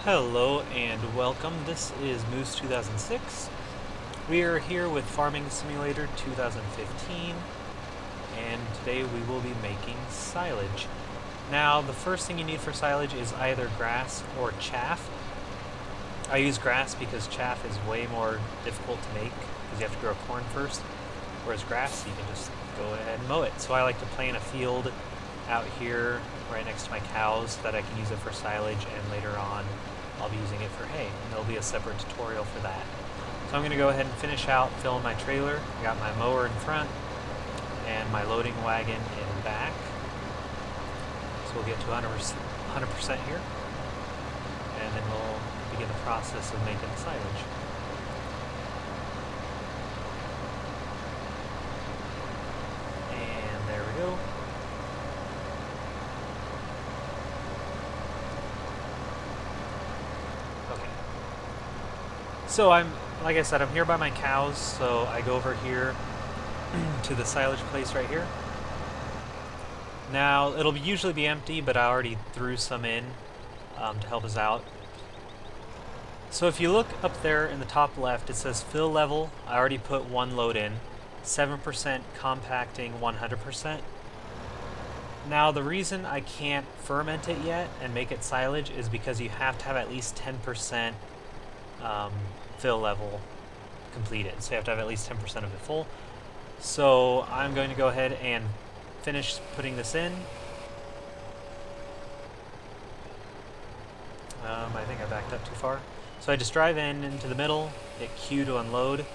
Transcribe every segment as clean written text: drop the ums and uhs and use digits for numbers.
Hello and welcome. This is Moose 2006. We are here with Farming Simulator 2015, and today we will be making silage. Now, the first thing you need for silage is either grass or chaff. I use grass because chaff is way more difficult to make because you have to grow corn first, whereas grass you can just go ahead and mow it. So I like to plant a field out here right next to my cows so that I can use it for silage, and later on I'll be using it for hay, and there'll be a separate tutorial for that. So I'm going to go ahead and finish out filling my trailer. I got my mower in front and my loading wagon in back. So we'll get to 100% here, and then we'll begin the process of making the silage. And there we go. Okay. So like I said, I'm here by my cows, so I go over here to the silage place right here. Now, it'll usually be empty, but I already threw some in to help us out. So if you look up there in the top left, it says fill level. I already put one load in, 7% compacting 100%. Now, the reason I can't ferment it yet and make it silage is because you have to have at least 10% fill level completed. So you have to have at least 10% of it full. So I'm going to go ahead and finish putting this in. I think I backed up too far. So I just drive into the middle, hit Q to unload,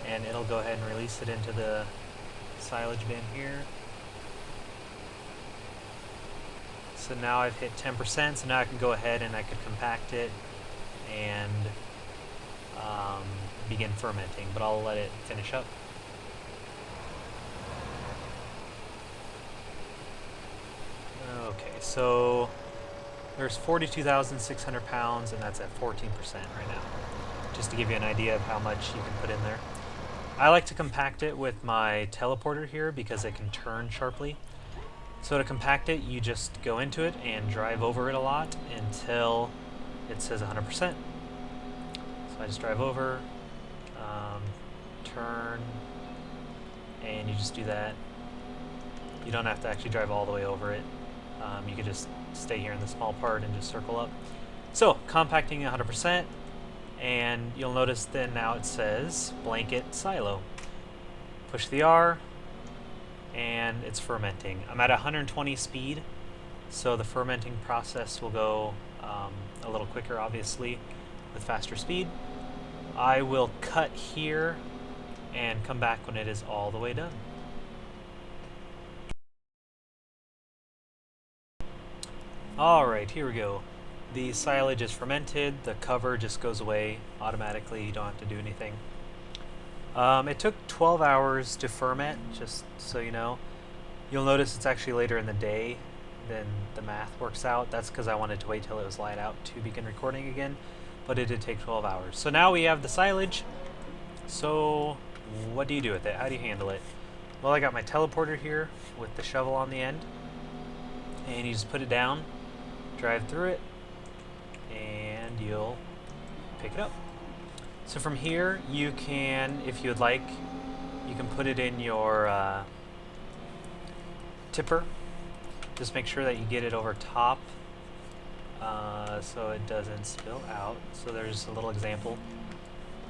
and it'll go ahead and release it into the silage bin here. So now I've hit 10%, so now I can go ahead and I could compact it and begin fermenting, but I'll let it finish up. Okay, so there's 42,600 pounds, and that's at 14% right now, just to give you an idea of how much you can put in there. I like to compact it with my teleporter here because it can turn sharply. So to compact it, you just go into it and drive over it a lot until it says 100%. So I just drive over, turn, and you just do that. You don't have to actually drive all the way over it. You could just stay here in the small part and just circle up. So compacting 100%, and you'll notice then now it says blanket silo. Push the R, and it's fermenting. I'm at 120 speed, so the fermenting process will go a little quicker, obviously, with faster speed. I will cut here and come back when it is all the way done. Alright, here we go. The silage is fermented, the cover just goes away automatically, you don't have to do anything. It took 12 hours to ferment, just so you know. You'll notice it's actually later in the day than the math works out. That's because I wanted to wait till it was light out to begin recording again, but it did take 12 hours. So now we have the silage. So what do you do with it? How do you handle it? Well, I got my teleporter here with the shovel on the end, and you just put it down, drive through it, and you'll pick it up. So from here, you can, if you would like, you can put it in your tipper. Just make sure that you get it over top so it doesn't spill out. So there's a little example.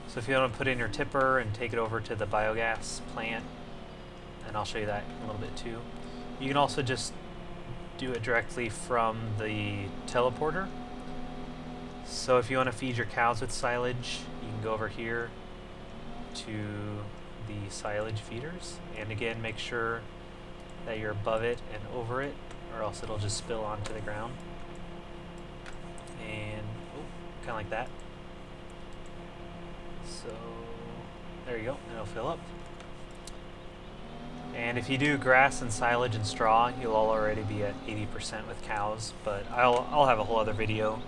So if you want to put in your tipper and take it over to the biogas plant, and I'll show you that in a little bit too. You can also just do it directly from the teleporter. So if you want to feed your cows with silage, you can go over here to the silage feeders, and again make sure that you're above it and over it, or else it'll just spill onto the ground. And kind of like that. So there you go, and it'll fill up. And if you do grass and silage and straw, you'll already be at 80% with cows, but I'll have a whole other video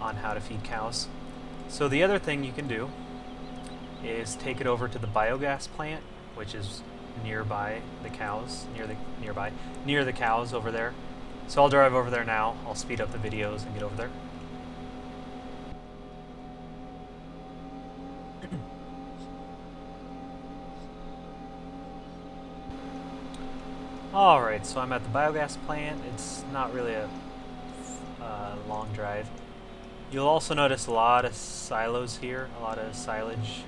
on how to feed cows. So the other thing you can do is take it over to the biogas plant, which is nearby the cows, near the cows over there. So I'll drive over there now. I'll speed up the videos and get over there. Alright, so I'm at the biogas plant. It's not really a long drive. You'll also notice a lot of silos here, a lot of silage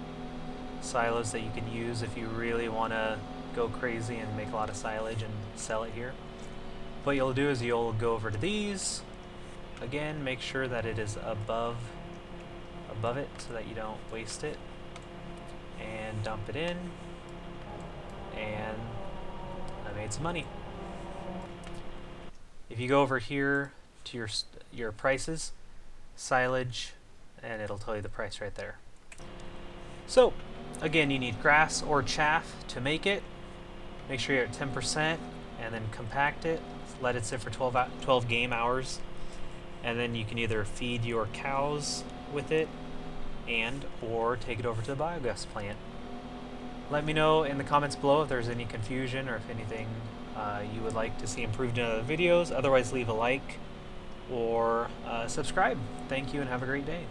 silos that you can use if you really want to go crazy and make a lot of silage and sell it here. What you'll do is you'll go over to these. Again, make sure that it is above it so that you don't waste it. And dump it in. And I made some money. If you go over here to your prices, silage, and it'll tell you the price right there. So, again, you need grass or chaff to make it. Make sure you're at 10% and then compact it. Let it sit for 12 game hours. And then you can either feed your cows with it or take it over to the biogas plant. Let me know in the comments below if there's any confusion or if anything you would like to see improved in other videos. Otherwise, leave a like or subscribe. Thank you and have a great day.